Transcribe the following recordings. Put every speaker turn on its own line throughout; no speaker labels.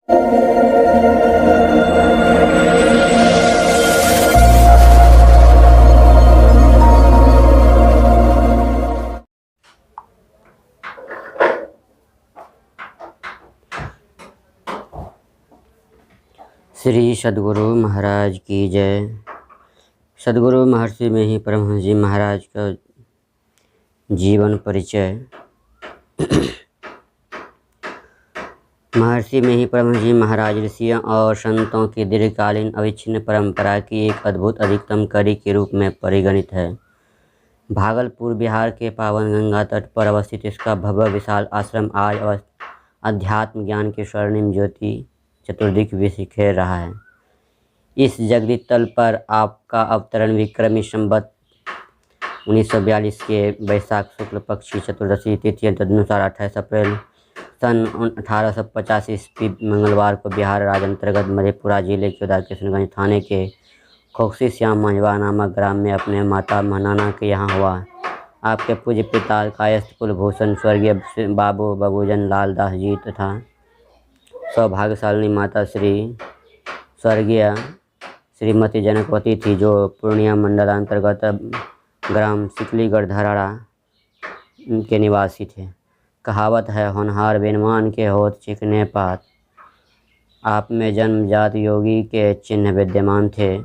श्री सद्गुरु महाराज की जय। सद्गुरु महर्षि में ही परमहंस जी महाराज का जीवन परिचय। महर्षि में ही परमहंस जी महाराज ऋषियों और संतों की दीर्घकालीन अविच्छिन्न परंपरा की एक अद्भुत अधिकतम कड़ी के रूप में परिगणित है। भागलपुर बिहार के पावन गंगा तट पर अवस्थित इसका भव्य विशाल आश्रम आज अध्यात्म ज्ञान की स्वर्णिम ज्योति चतुर्दिक बिखेर रहा है। इस जगती तल पर आपका अवतरण विक्रमी संवत 1942 के वैशाख शुक्ल पक्ष की चतुर्दशी तिथि तदनुसार 28 अप्रैल सन 1885 ईस्वी मंगलवार को बिहार राज्य अंतर्गत मधेपुरा जिले के उदाकिशनगंज थाने के खोखसी श्याम मंझवा नामक ग्राम में अपने माता महनाना के यहाँ हुआ। आपके पूज्य पिता कायस्थ कुलभूषण स्वर्गीय बाबू बबूजन लाल दास जी तथा सौभाग्यशालिनी माता स्वर्गीय श्रीमती जनकवती थी, जो पूर्णिया मंडलांतर्गत ग्राम सिकलीगढ़ धराड़ा के निवासी थे। कहावत है, होनहार बेनमान के होत चिकने पात। आप में जन्मजात योगी के चिन्ह विद्यमान थे।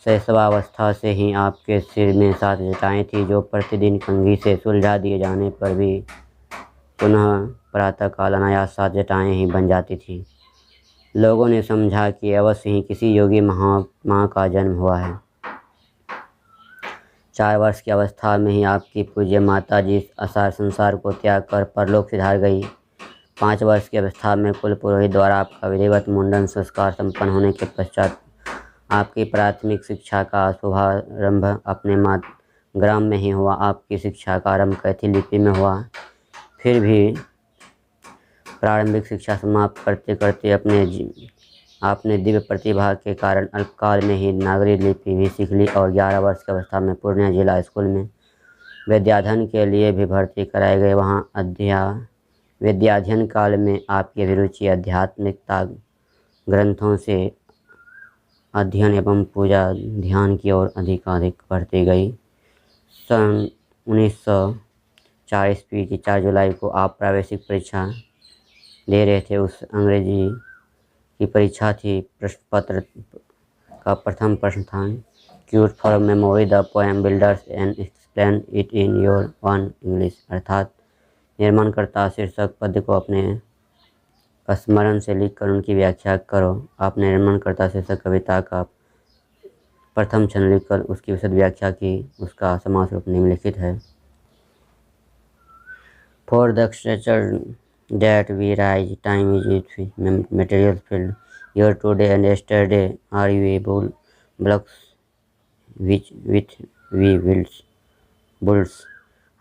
शैशवावस्था से ही आपके सिर में 7 जटाएँ थीं, जो प्रतिदिन कंघी से सुलझा दिए जाने पर भी पुनः प्रातःकाल अनायास 7 जटाएँ ही बन जाती थीं। लोगों ने समझा कि अवश्य ही किसी योगी महात्मा का जन्म हुआ है। 4 वर्ष की अवस्था में ही आपकी पूज्य माता जी असार संसार को त्याग कर परलोक सिधार गई। 5 वर्ष की अवस्था में कुल पुरोहित द्वारा आपका विधिवत मुंडन संस्कार संपन्न होने के पश्चात आपकी प्राथमिक शिक्षा का शुभारंभ अपने ग्राम में ही हुआ। आपकी शिक्षा का आरंभ कैथी लिपि में हुआ। फिर भी प्रारंभिक शिक्षा समाप्त करते करते आपने दिव्य प्रतिभा के कारण अल्पकाल में ही नागरी लिपि भी सीख ली और 11 वर्ष की अवस्था में पूर्णिया जिला स्कूल में विद्याध्ययन के लिए भी भर्ती कराए गए। वहाँ विद्याध्ययन काल में आपकी अभिरुचि आध्यात्मिकता ग्रंथों से अध्ययन एवं पूजा ध्यान की ओर अधिकाधिक बढ़ती गई। सन 1904 ईस्वी की 4 जुलाई को आप प्रावेशिक परीक्षा दे रहे थे। उस अंग्रेजी की परीक्षा थी। प्रश्न पत्र का प्रथम प्रश्न था, cute for memory the poem builders and explain it in your one English, अर्थात निर्माणकर्ता शीर्षक पद को अपने स्मरण से लिखकर उनकी व्याख्या करो। आपने निर्माणकर्ता शीर्षक कविता का प्रथम छंद लिखकर उसकी विशद व्याख्या की। उसका समास रूप निम्नलिखित है। For the structure that we rise, time is its material field. Your today and yesterday are you blocks which with we bulls.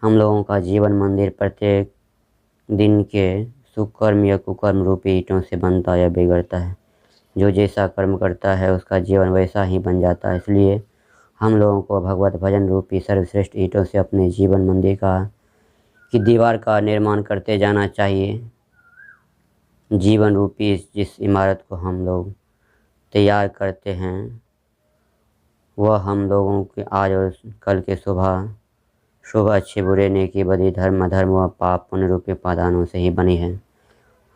हम लोगों का जीवन मंदिर प्रत्येक दिन के सुकर्म या कुकर्म रूपी ईंटों से बनता या बिगड़ता है। जो जैसा कर्म करता है उसका जीवन वैसा ही बन जाता है। इसलिए हम लोगों को भगवत भजन रूपी सर्वश्रेष्ठ ईंटों से अपने जीवन मंदिर की दीवार का निर्माण करते जाना चाहिए। जीवन रूपी जिस इमारत को हम लोग तैयार करते हैं वह हम लोगों के आज और कल के शुभ अच्छे बुरे नेकी बदी धर्म अधर्म व पाप पुण्य रूपी पादानों से ही बनी है।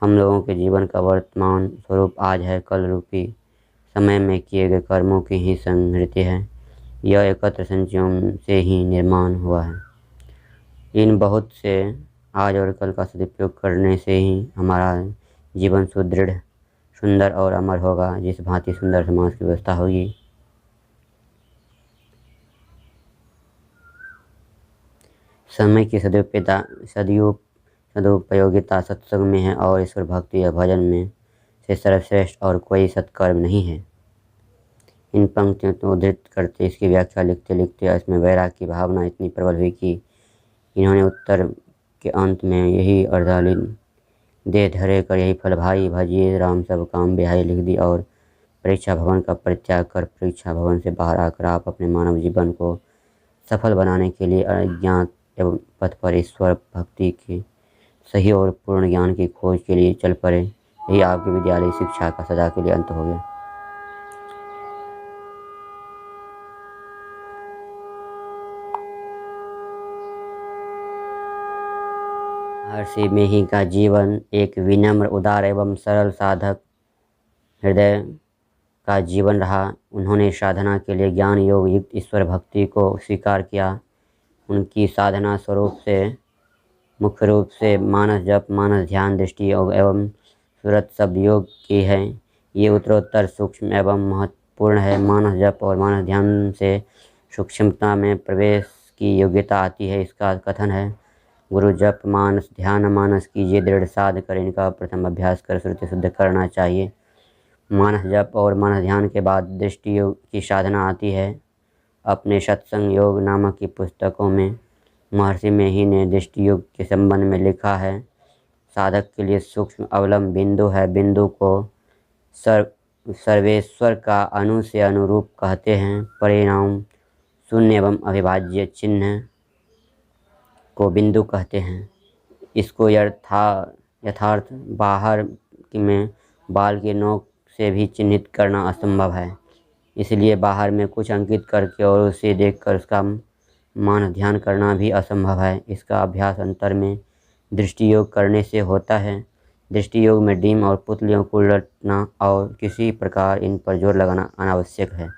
हम लोगों के जीवन का वर्तमान स्वरूप आज है, कल रूपी समय में किए गए कर्मों की ही संहृति है। यह एकत्र संचयों से ही निर्माण हुआ है। इन बहुत से आज और कल का सदुपयोग करने से ही हमारा जीवन सुदृढ़, सुंदर और अमर होगा। जिस भांति सुंदर समाज की व्यवस्था होगी, समय की सदुपयोगिता सत्संग में है और ईश्वर भक्ति या भजन में से सर्वश्रेष्ठ और कोई सत्कर्म नहीं है। इन पंक्तियों को उद्धृत करते इसकी व्याख्या लिखते लिखते इसमें वैराग्य की भावना इतनी प्रबल हुई कि इन्होंने उत्तर के अंत में यही अर्धालीन दे धरे कर यही फल भाई भजिए राम सब काम बिहाई लिख दी और परीक्षा भवन का परित्याग कर परीक्षा भवन से बाहर आकर आप अपने मानव जीवन को सफल बनाने के लिए अज्ञात एवं पथ पर ईश्वर भक्ति के सही और पूर्ण ज्ञान की खोज के लिए चल पड़े। यही आपकी विद्यालय शिक्षा का सदा के लिए अंत हो गया। महर्षि मेही का जीवन एक विनम्र, उदार एवं सरल साधक हृदय का जीवन रहा। उन्होंने साधना के लिए ज्ञान योग युक्त ईश्वर भक्ति को स्वीकार किया। उनकी साधना स्वरूप से मुख्य रूप से मानस जप, मानस ध्यान, दृष्टि योग एवं सूरत शब्द योग की है। ये उत्तरोत्तर सूक्ष्म एवं महत्वपूर्ण है। मानस जप और मानस ध्यान से सूक्ष्मता में प्रवेश की योग्यता आती है। इसका कथन है, गुरु जप मानस ध्यान मानस कीजिए, दृढ़ साध कर इनका प्रथम अभ्यास कर श्रुति शुद्ध करना चाहिए। मानस जप और मानस ध्यान के बाद दृष्टि योग की साधना आती है। अपने सत्संग योग नामक की पुस्तकों में महर्षि मेही ने दृष्टि योग के संबंध में लिखा है, साधक के लिए सूक्ष्म अवलंब बिंदु है। बिंदु को सर्वेश्वर का अणु से अनुरूप कहते हैं। परिणाम शून्य एवं अविभाज्य चिन्ह को बिंदु कहते हैं। इसको यथार्थ बाहर में बाल की नोक से भी चिन्हित करना असंभव है। इसलिए बाहर में कुछ अंकित करके और उसे देखकर उसका मान ध्यान करना भी असंभव है। इसका अभ्यास अंतर में दृष्टि योग करने से होता है। दृष्टि योग में डीम और पुतलियों को उलटना और किसी प्रकार इन पर जोर लगाना अनावश्यक है।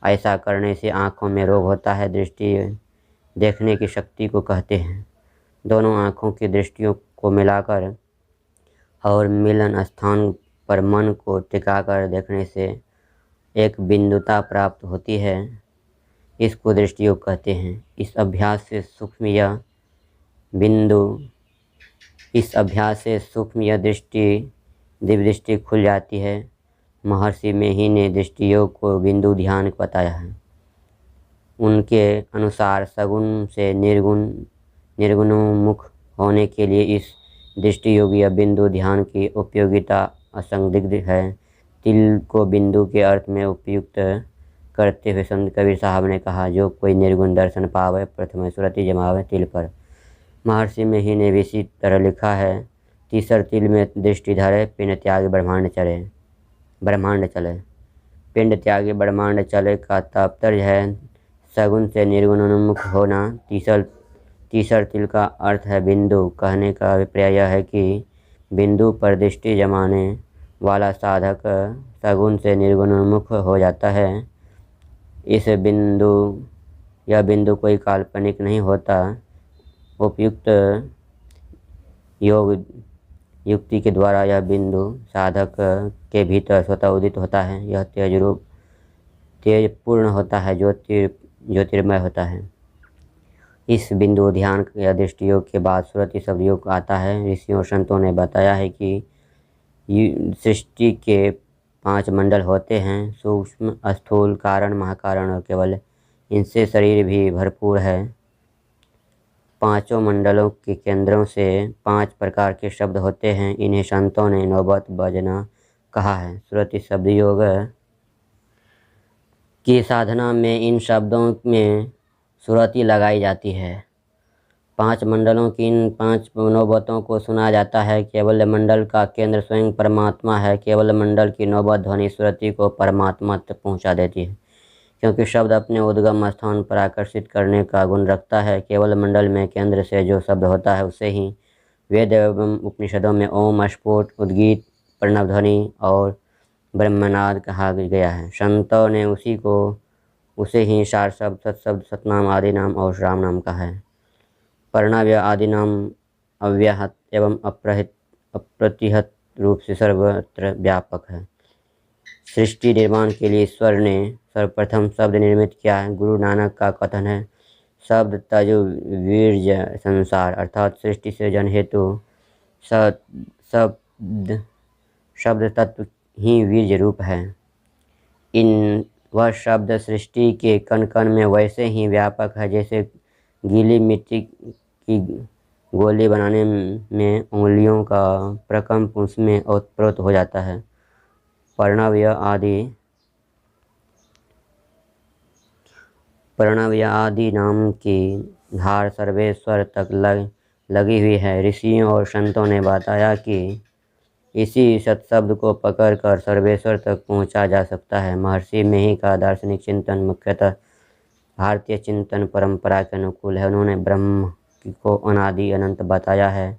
ऐसा करने से आँखों में रोग होता है। दृष्टि देखने की शक्ति को कहते हैं। दोनों आँखों की दृष्टियों को मिलाकर और मिलन स्थान पर मन को टिकाकर देखने से एक बिंदुता प्राप्त होती है। इसको दृष्टि योग कहते हैं। इस अभ्यास से सूक्ष्म या दिव्य दृष्टि खुल जाती है। महर्षि मेही ने दृष्टि योग को बिंदु ध्यान बताया है। उनके अनुसार सगुण से निर्गुणोन्मुख होने के लिए इस दृष्टि योग या बिंदु ध्यान की उपयोगिता असंदिग्ध है। तिल को बिंदु के अर्थ में उपयुक्त करते हुए संत कबीर साहब ने कहा, जो कोई निर्गुण दर्शन पावे, प्रथम सुरति जमावे तिल पर। महर्षि मेही ने भी इसी तरह लिखा है, तीसर तिल में दृष्टि धरे, पिंड त्यागी ब्रह्मांड चले। पिंड त्यागी ब्रह्मांड चले का तात्पर्य है सगुण से निर्गुणोन्मुख होना। तीसर तिल का अर्थ है बिंदु। कहने का अभिप्राय यह है कि बिंदु पर दृष्टि जमाने वाला साधक सगुण से निर्गुणोन्मुख हो जाता है। यह बिंदु कोई काल्पनिक नहीं होता। उपयुक्त योग युक्ति के द्वारा यह बिंदु साधक के भीतर स्वतः उदित होता है। यह तेज पूर्ण होता है, ज्योतिर्मय होता है। इस बिंदु ध्यान या दृष्टि योग के बाद सुरति शब्द योग आता है। ऋषियों और संतों ने बताया है कि सृष्टि के 5 मंडल होते हैं, सूक्ष्म, स्थूल, कारण, महाकारण और केवल। इनसे शरीर भी भरपूर है। 5 मंडलों के केंद्रों से 5 प्रकार के शब्द होते हैं। इन्हें संतों ने नौबत बजना कहा है। सुरति शब्द योग की साधना में इन शब्दों में सुरति लगाई जाती है। 5 मंडलों की इन 5 नौबतों को सुना जाता है। केवल मंडल का केंद्र स्वयं परमात्मा है। केवल मंडल की नौबत ध्वनि सुरति को परमात्मा तक पहुंचा देती है, क्योंकि शब्द अपने उद्गम स्थान पर आकर्षित करने का गुण रखता है। केवल मंडल में केंद्र से जो शब्द होता है उसे ही वेद एवं उपनिषदों में ओम, स्फुट, उद्गीत, प्रणव ध्वनि और ब्रह्मनाद कहा गया है। संतों ने उसे ही सार शब्द, सत्शब्द, सतनाम, आदि नाम और राम नाम कहा है। प्रणव या आदि नाम अव्याहत एवं अप्रतिहत रूप से सर्वत्र व्यापक है। सृष्टि निर्माण के लिए ईश्वर ने सर्वप्रथम शब्द निर्मित किया है। गुरु नानक का कथन है, शब्द तजु वीर्य संसार, अर्थात सृष्टि सृजन हेतु शब्द तत्व ही वीर्य रूप है। वह शब्द सृष्टि के कण कण में वैसे ही व्यापक है जैसे गीली मिट्टी की गोली बनाने में उंगलियों का प्रकंप उसमें ओतप्रोत हो जाता है। प्रणव या आदि नाम की धार सर्वेश्वर तक लगी हुई है। ऋषियों और संतों ने बताया कि इसी सत्शब्द को पकड़कर सर्वेश्वर तक पहुंचा जा सकता है। महर्षि मेही का दार्शनिक चिंतन मुख्यतः भारतीय चिंतन परंपरा के अनुकूल है। उन्होंने ब्रह्म को अनादि अनंत बताया है।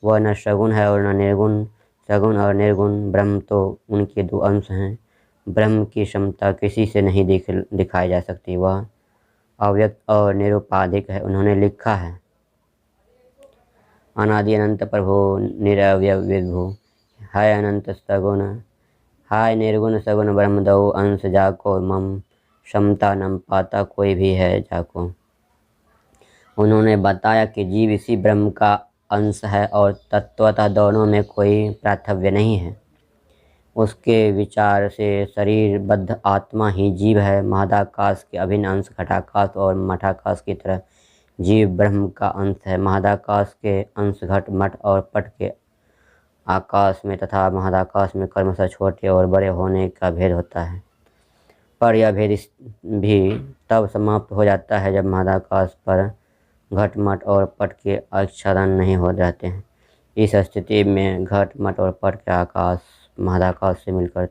वह न सगुण है और न निर्गुण। सगुण और निर्गुण ब्रह्म तो उनके दो अंश हैं। ब्रह्म की क्षमता किसी से नहीं दिखाई जा सकती। वह अव्यक्त और निरुपाधिक है। उन्होंने लिखा है, अनादि अनंत प्रभु निरवय विभु, हाय अनंत सगुण, हाय निर्गुण सगुण ब्रह्म दो अंश जाको, मम क्षमता न पाता कोई भी है जाको। उन्होंने बताया कि जीव इसी ब्रह्म का अंश है और तत्वतः दोनों में कोई पार्थक्य नहीं है। उसके विचार से शरीरबद्ध आत्मा ही जीव है। महदाकाश के अभिन्न अंश घटाकाश और मठाकाश की तरह जीव ब्रह्म का अंश है। महदाकाश के अंश घट, मठ और पट के आकाश में तथा महदाकाश में क्रमशः छोटे और बड़े होने का भेद होता है, पर यह भेद भी तब समाप्त हो जाता है जब महदाकाश पर घट, मठ और पट के आच्छादन नहीं हो जाते हैं। इस स्थिति में घट, मठ और पट के आकाश महदाकाश से मिलकर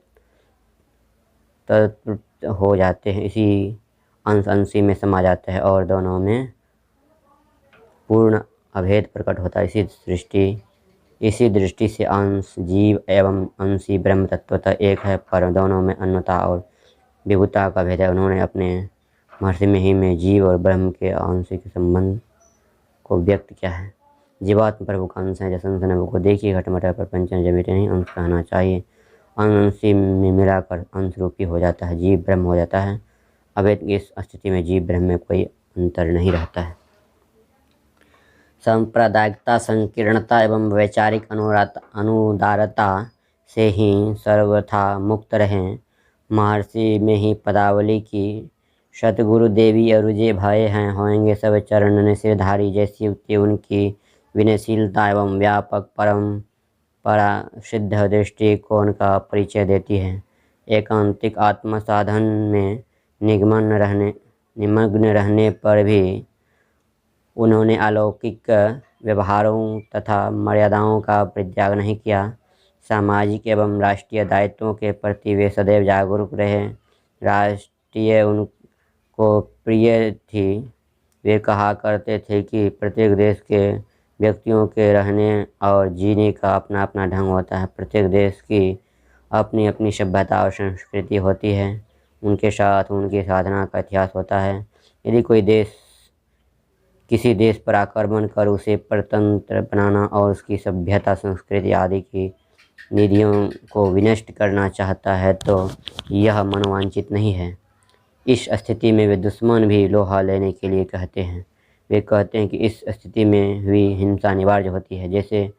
तत्व हो जाते हैं। इसी अंश अंशी में समा जाते हैं और दोनों में पूर्ण अभेद प्रकट होता है। इसी दृष्टि से अंश जीव एवं अंशी ब्रह्म तत्वतः एक है, पर दोनों में अन्यता और विभुता का भेद है। उन्होंने अपने महर्षि मेही में जीव और ब्रह्म के आंशिक संबंध को व्यक्त किया है। जीवात्म प्रभु का अंश है। जैसे को देखिए, घटमट प्रपंच जमीन नहीं अंश कहना चाहिए। अंशी में मिलाकर अंश रूपी हो जाता है, जीव ब्रह्म हो जाता है। अवैध इस स्थिति में जीव ब्रह्म में कोई अंतर नहीं रहता है। सांप्रदायिकता, संकीर्णता एवं वैचारिक अनुदारता से ही सर्वथा मुक्त रहें। महर्षि में ही पदावली की सतगुरु देवी अरुजे भय हैं, होंगे सब चरण निशिरधारी जैसी युक्ति उनकी विनयशीलता एवं व्यापक परंपरा सिद्ध दृष्टिकोण का परिचय देती है। एकांतिक आत्म साधन में निमग्न रहने पर भी उन्होंने अलौकिक व्यवहारों तथा मर्यादाओं का परित्याग नहीं किया। सामाजिक एवं राष्ट्रीय दायित्वों के प्रति वे सदैव जागरूक रहे। राष्ट्रीय उनको प्रिय थी। वे कहा करते थे कि प्रत्येक देश के व्यक्तियों के रहने और जीने का अपना अपना ढंग होता है। प्रत्येक देश की अपनी अपनी सभ्यता और संस्कृति होती है। उनके साथ उनकी साधना का इतिहास होता है। यदि कोई देश किसी देश पर आक्रमण कर उसे परतंत्र बनाना और उसकी सभ्यता, संस्कृति आदि की निधियों को विनष्ट करना चाहता है तो यह मनोवांछित नहीं है। इस स्थिति में वे दुश्मन भी लोहा लेने के लिए कहते हैं। वे कहते हैं कि इस स्थिति में हुई हिंसा अनिवार्य होती है। जैसे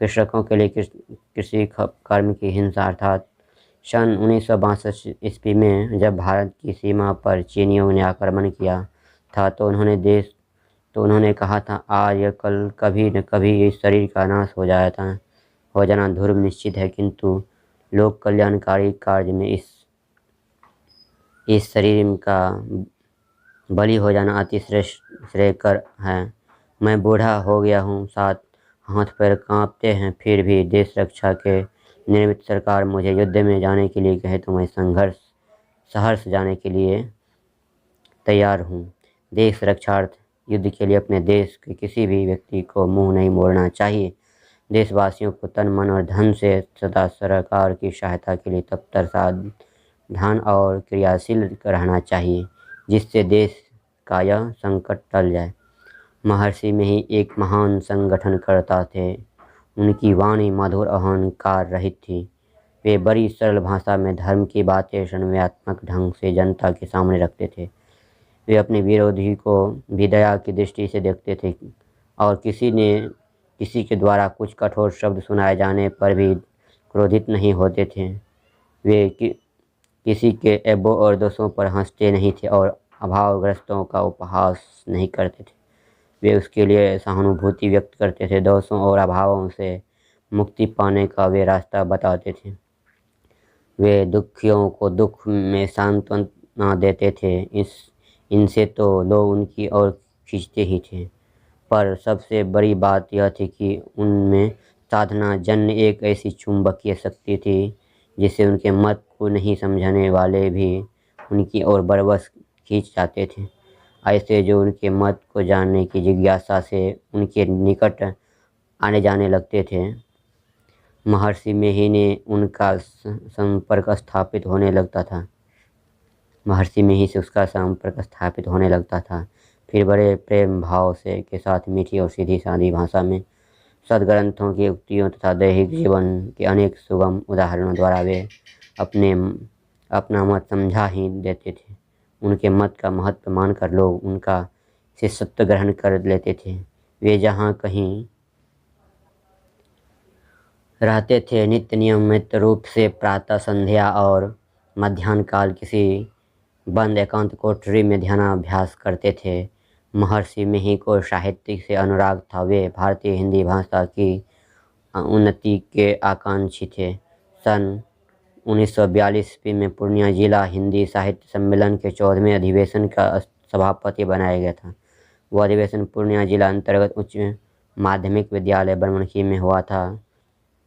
कृषकों के लिए कृषि कर्म की हिंसा, अर्थात सन 1962 ईस्वी में जब भारत की सीमा पर चीनियों ने आक्रमण किया था तो उन्होंने कहा था, आज या कल कभी न कभी इस शरीर का नाश हो जाना ध्रुव निश्चित है, किंतु लोक कल्याणकारी कार्य में इस शरीर का बलि हो जाना अति श्रेयस्कर है। मैं बूढ़ा हो गया हूँ, साथ हाथ पैर कांपते हैं, फिर भी देश रक्षा के निमित्त सरकार मुझे युद्ध में जाने के लिए कहे तो मैं सहर्ष जाने के लिए तैयार हूँ। देश रक्षार्थ युद्ध के लिए अपने देश के किसी भी व्यक्ति को मुंह नहीं मोड़ना चाहिए। देशवासियों को तन, मन और धन से सदा सरकार की सहायता के लिए तत्पर, सावधान और क्रियाशील रहना चाहिए, जिससे देश का यह संकट टल जाए। महर्षि में ही एक महान संगठनकर्ता थे। उनकी वाणी मधुर अहंकार रहित थी। वे बड़ी सरल भाषा में धर्म की बातें संवेदनात्मक ढंग से जनता के सामने रखते थे। वे अपने विरोधी को भी दया की दृष्टि से देखते थे और किसी के द्वारा कुछ कठोर शब्द सुनाए जाने पर भी क्रोधित नहीं होते थे। वे किसी के ऐबों और दोषों पर हंसते नहीं थे और अभावग्रस्तों का उपहास नहीं करते थे। वे उसके लिए सहानुभूति व्यक्त करते थे। दोषों और अभावों से मुक्ति पाने का वे रास्ता बताते थे। वे दुखियों को दुख में सांत्वना देते थे। इनसे तो लोग उनकी ओर खींचते ही थे, पर सबसे बड़ी बात यह थी कि उनमें साधना जन्य एक ऐसी चुंबकीय शक्ति थी जिससे उनके मत को नहीं समझने वाले भी उनकी ओर बरबस खींच जाते थे। ऐसे जो उनके मत को जानने की जिज्ञासा से उनके निकट आने जाने लगते थे। महर्षि मेही ने उनका संपर्क स्थापित होने लगता था। महर्षि मेही से उसका संपर्क स्थापित होने लगता था। फिर बड़े प्रेम भाव से के साथ मीठी और सीधी सादी भाषा में सदग्रंथों की उक्तियों तथा दैहिक जीवन के अनेक सुगम उदाहरणों द्वारा वे अपना मत समझा ही देते थे। उनके मत का महत्व मानकर लोग उनका शिष्यत्व ग्रहण कर लेते थे। वे जहाँ कहीं रहते थे नित्य नियमित रूप से प्रातः संध्या और मध्याह्न काल किसी बंद एकांत कोठरी में ध्यानाभ्यास करते थे। महर्षि मेही को साहित्य से अनुराग था। वे भारतीय हिंदी भाषा की उन्नति के आकांक्षी थे। सन 1942 ईस्वी में पूर्णिया जिला हिंदी साहित्य सम्मेलन के 14वें अधिवेशन का सभापति बनाया गया था। वह अधिवेशन पूर्णिया जिला अंतर्गत उच्च माध्यमिक विद्यालय बनमनखी में हुआ था।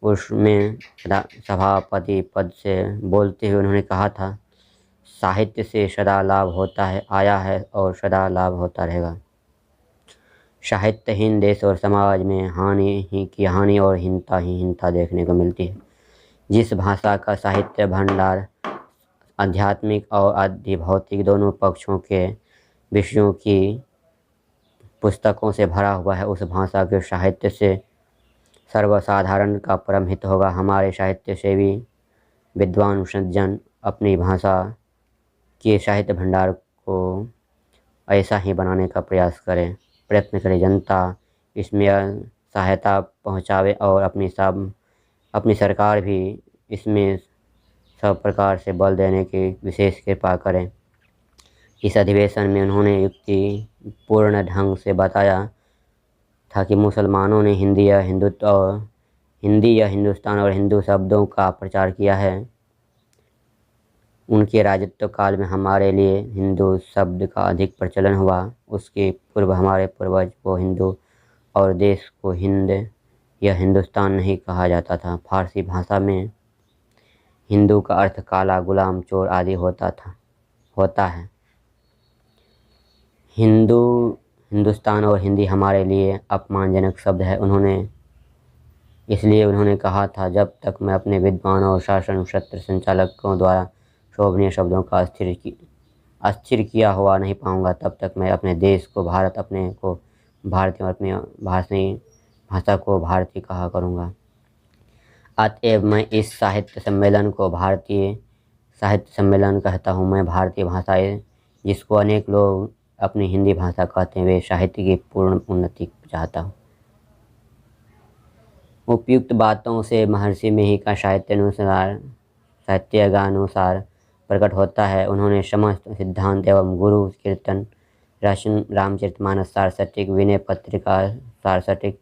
उसमें सभापति पद से बोलते हुए उन्होंने कहा था, साहित्य से सदा लाभ होता है, आया है और सदा लाभ होता रहेगा। साहित्यहीन देश और समाज में हानि और हीनता देखने को मिलती है। जिस भाषा का साहित्य भंडार आध्यात्मिक और आधिभौतिक दोनों पक्षों के विषयों की पुस्तकों से भरा हुआ है, उस भाषा के साहित्य से सर्वसाधारण का परम हित होगा। हमारे साहित्य सेवी विद्वान सज्जन अपनी भाषा के साहित्य भंडार को ऐसा ही बनाने का प्रयत्न करे। जनता इसमें सहायता पहुंचावे और अपनी सरकार भी इसमें सब प्रकार से बल देने की विशेष कृपा करें। इस अधिवेशन में उन्होंने युक्ति पूर्ण ढंग से बताया था कि मुसलमानों ने हिंदी या हिंदुस्तान और हिंदू शब्दों का प्रचार किया है। उनके राजत्व काल में हमारे लिए हिंदू शब्द का अधिक प्रचलन हुआ। उसके पूर्व हमारे पूर्वज को हिंदू और देश को हिंद या हिंदुस्तान नहीं कहा जाता था। फारसी भाषा में हिंदू का अर्थ काला, गुलाम, चोर आदि होता है। हिंदुस्तान और हिंदी हमारे लिए अपमानजनक शब्द है। इसलिए उन्होंने कहा था, जब तक मैं अपने विद्वान और शासन सत्र संचालकों द्वारा शोभनीय शब्दों का अस्थिर किया हुआ नहीं पाऊंगा, तब तक मैं अपने देश को भारत, अपने को भारतीय और अपनी भाषा को भारतीय कहा करूंगा। अतएव मैं इस साहित्य सम्मेलन को भारतीय साहित्य सम्मेलन कहता हूँ। मैं भारतीय भाषाएं, जिसको अनेक लोग अपनी हिंदी भाषा कहते हैं, वे साहित्य की पूर्ण उन्नति चाहता हूँ। उपयुक्त बातों से महर्षि मेही का साहित्यानुसार प्रकट होता है। उन्होंने समस्त सिद्धांत एवं गुरु कीर्तन, रामचरितमानस सारसटिक, विनय पत्रिका सारसटिक,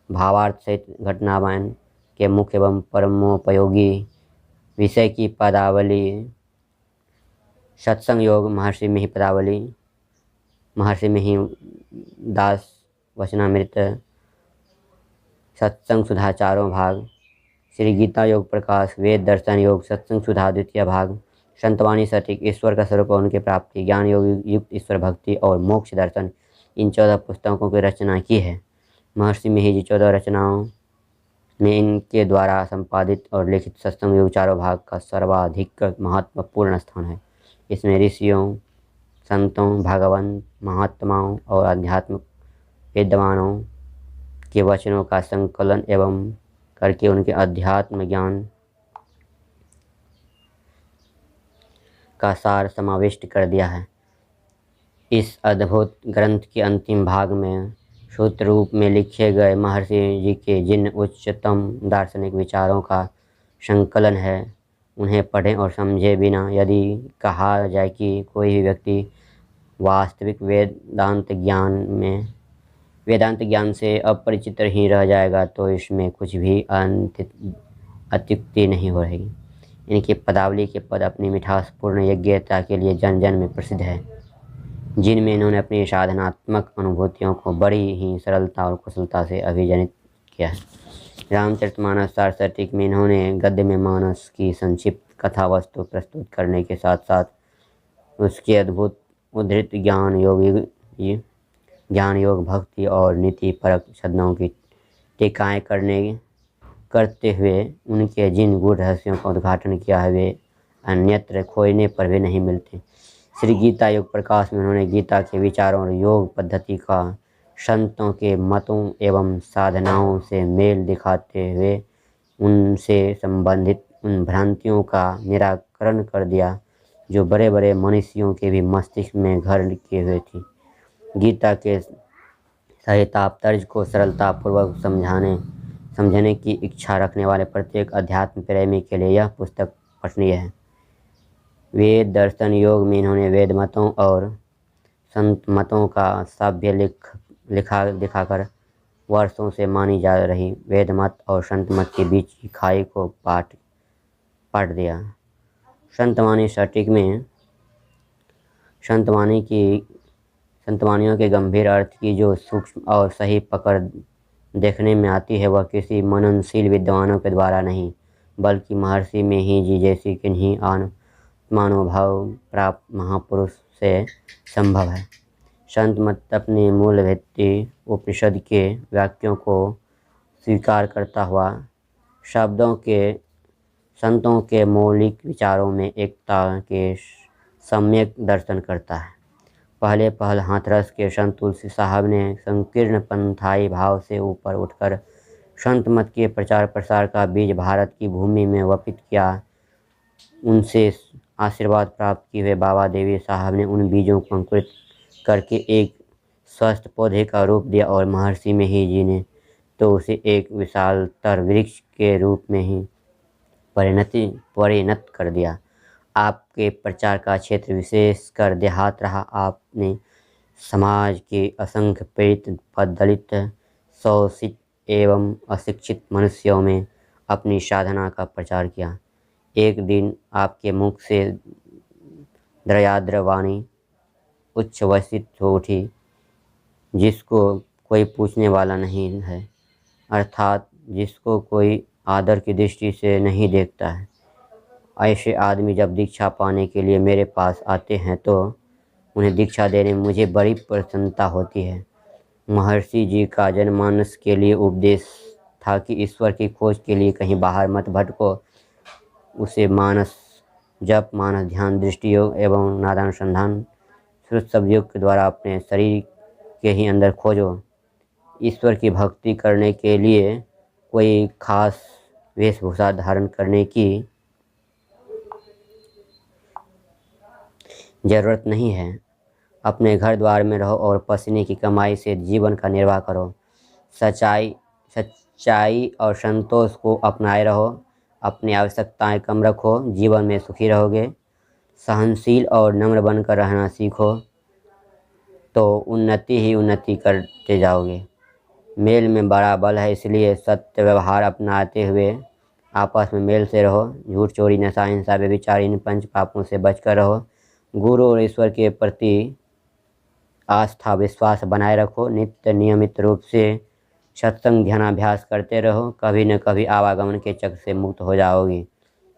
भावार्थ सहित घटनावान के मुख्य एवं परमोपयोगी विषय की पदावली, सत्संग योग, महर्षि मेही पदावली, महर्षि मेही दास वचनामृत, सत्संग सुधा चारों भाग, श्री गीता योग प्रकाश, वेद दर्शन योग, सत्संग सुधा द्वितीय भाग, संतवाणी सटिक, ईश्वर का स्वरूप और उनकी प्राप्ति, ज्ञान योग युक्त ईश्वर भक्ति और मोक्ष दर्शन, इन 14 पुस्तकों की रचना की है। महर्षि मेही जी 14 रचनाओं में इनके द्वारा संपादित और लिखित सत्संग योग चारों भाग का सर्वाधिक महत्वपूर्ण स्थान है। इसमें ऋषियों, संतों, भगवंत, महात्माओं और आध्यात्मिक विद्वानों के वचनों का संकलन एवं करके उनके अध्यात्म ज्ञान का सार समाविष्ट कर दिया है। इस अद्भुत ग्रंथ के अंतिम भाग में सूत्र रूप में लिखे गए महर्षि जी के जिन उच्चतम दार्शनिक विचारों का संकलन है, उन्हें पढ़ें और समझे बिना यदि कहा जाए कि कोई भी व्यक्ति वास्तविक वेदांत ज्ञान से अपरिचित ही रह जाएगा, तो इसमें कुछ भी अत्युक्ति नहीं हो रहेगी। इनकी पदावली के पद अपनी मिठासपूर्ण यज्ञता के लिए जन जन में प्रसिद्ध है, जिनमें इन्होंने अपनी साधनात्मक अनुभूतियों को बड़ी ही सरलता और कुशलता से अभिजनित किया है। रामचरितमानस सारस्वतिक में इन्होंने गद्य में मानस की संक्षिप्त कथा वस्तु प्रस्तुत करने के साथ साथ उसके अद्भुत उद्धृत ज्ञान योग भक्ति और नीति परक साधनाओं की टीकाएँ करते हुए उनके जिन गूढ़ रहस्यों का उद्घाटन किया है वे अन्यत्र खोजने पर भी नहीं मिलते। श्री गीता योग प्रकाश में उन्होंने गीता के विचारों और योग पद्धति का संतों के मतों एवं साधनाओं से मेल दिखाते हुए उनसे संबंधित उन भ्रांतियों का निराकरण कर दिया जो बड़े बड़े मनुष्यों के भी मस्तिष्क में घर किए हुए थी। गीता के साहित्याप तर्ज को सरलतापूर्वक समझने की इच्छा रखने वाले प्रत्येक अध्यात्म प्रेमी के लिए यह पुस्तक पठनीय है। वेद दर्शन योग में इन्होंने वेद मतों और संत मतों का साव्य दिखाकर वर्षों से मानी जा रही वेद मत और संत मत के बीच की खाई को पाट दिया। संतवाणी सटीक में संतवाणियों के गंभीर अर्थ की जो सूक्ष्म और सही पकड़ देखने में आती है वह किसी मननशील विद्वानों के द्वारा नहीं बल्कि महर्षि में ही जी जैसी किन्हीं मानवभाव प्राप्त महापुरुष से संभव है। संत मत अपने मूल भित्ति उपनिषद के वाक्यों को स्वीकार करता हुआ संतों के मौलिक विचारों में एकता के सम्यक दर्शन करता है। पहले हाथरस के संत तुलसी साहब ने संकीर्ण पंथाई भाव से ऊपर उठकर संत मत के प्रचार प्रसार का बीज भारत की भूमि में वपित किया। उनसे आशीर्वाद प्राप्त किए हुए बाबा देवी साहब ने उन बीजों को अंकुरित करके एक स्वस्थ पौधे का रूप दिया और महर्षि में ही जी ने तो उसे एक विशालतर वृक्ष के रूप में ही परिणत कर दिया। आपके प्रचार का क्षेत्र विशेष कर देहात रहा। आपने समाज के असंख्य पीड़ित दलित शोषित एवं अशिक्षित मनुष्यों में अपनी साधना का प्रचार किया। एक दिन आपके मुख से द्रयाद्र वाणी उच्छ्वसित हो उठी जिसको कोई पूछने वाला नहीं है अर्थात जिसको कोई आदर की दृष्टि से नहीं देखता है। ऐसे आदमी जब दीक्षा पाने के लिए मेरे पास आते हैं तो उन्हें दीक्षा देने में मुझे बड़ी प्रसन्नता होती है। महर्षि जी का जनमानस के लिए उपदेश था कि ईश्वर की खोज के लिए कहीं बाहर मत भटको। उसे मानस जप मानस ध्यान दृष्टि योग एवं नादानुसंधान श्रुत शब्द योग के द्वारा अपने शरीर के ही अंदर खोजो। ईश्वर की भक्ति करने के लिए कोई खास वेशभूषा धारण करने की जरूरत नहीं है। अपने घर द्वार में रहो और पसीने की कमाई से जीवन का निर्वाह करो। सच्चाई और संतोष को अपनाए रहो। अपनी आवश्यकताएं कम रखो, जीवन में सुखी रहोगे। सहनशील और नम्र बनकर रहना सीखो तो उन्नति ही उन्नति करते जाओगे। मेल में बड़ा बल है, इसलिए सत्य व्यवहार अपनाते हुए आपस में मेल से रहो। झूठ चोरी नशा हिंसा व्यभिचार इन पंच पापों से बचकर रहो। गुरु और ईश्वर के प्रति आस्था विश्वास बनाए रखो। नित्य नियमित रूप से सत्संग ध्यानाभ्यास करते रहो। कभी न कभी आवागमन के चक्र से मुक्त हो जाओगे।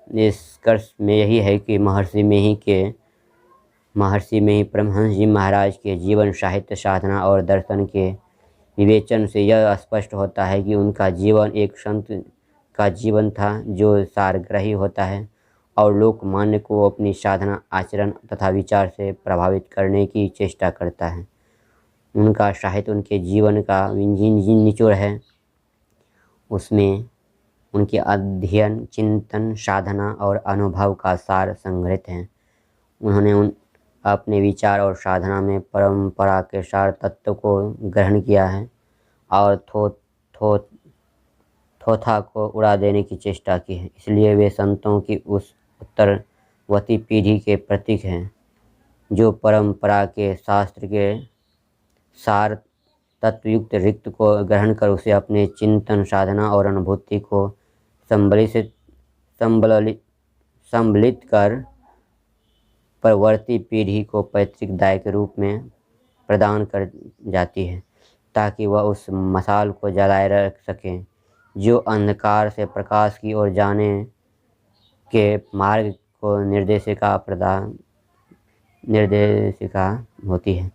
निष्कर्ष में यही है कि महर्षि में ही परमहंस जी महाराज के जीवन साहित्य साधना और दर्शन के विवेचन से यह स्पष्ट होता है कि उनका जीवन एक संत का जीवन था जो सारग्राही होता है और लोकमान्य को अपनी साधना आचरण तथा विचार से प्रभावित करने की चेष्टा करता है। उनका साहित्य उनके जीवन का निचोड़ है। उसमें उनके अध्ययन चिंतन साधना और अनुभव का सार संग्रहित है। उन्होंने अपने विचार और साधना में परंपरा के सार तत्व को ग्रहण किया है और थोथा को उड़ा देने की चेष्टा की है। इसलिए वे संतों की उस उत्तरवर्ती पीढ़ी के प्रतीक हैं जो परंपरा के शास्त्र के सार तत्वयुक्त रिक्त को ग्रहण कर उसे अपने चिंतन साधना और अनुभूति को सम्मिलित कर परवर्ती पीढ़ी को पैतृक दाय के रूप में प्रदान कर जाती है ताकि वह उस मसाल को जलाए रख सकें जो अंधकार से प्रकाश की ओर जाने के मार्ग को निर्देशिका होती है।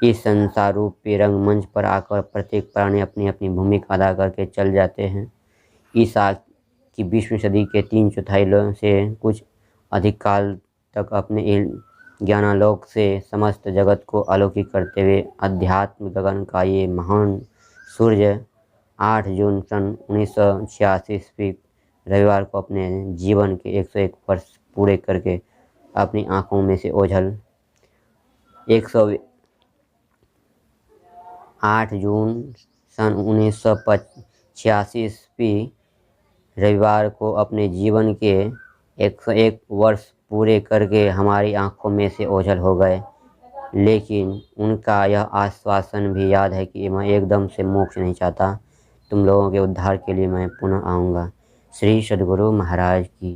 इस संसार रूपी रंगमंच पर आकर प्रत्येक प्राणी अपनी अपनी भूमिका अदा करके चल जाते हैं। ईसा की 20वीं सदी के 3/4 से कुछ अधिक काल तक अपने ज्ञानालोक से समस्त जगत को आलोकित करते हुए अध्यात्म गगन का ये महान सूर्य 8 जून सन 1986 ईस्वी रविवार को अपने जीवन के 101 वर्ष पूरे करके अपनी आंखों में से ओझल 8 जून सन 1986 ईस्वी रविवार को अपने जीवन के 101 वर्ष पूरे करके हमारी आंखों में से ओझल हो गए। लेकिन उनका यह आश्वासन भी याद है कि मैं एकदम से मोक्ष नहीं चाहता, तुम लोगों के उद्धार के लिए मैं पुनः आऊँगा। श्री सद्गुरु महाराज की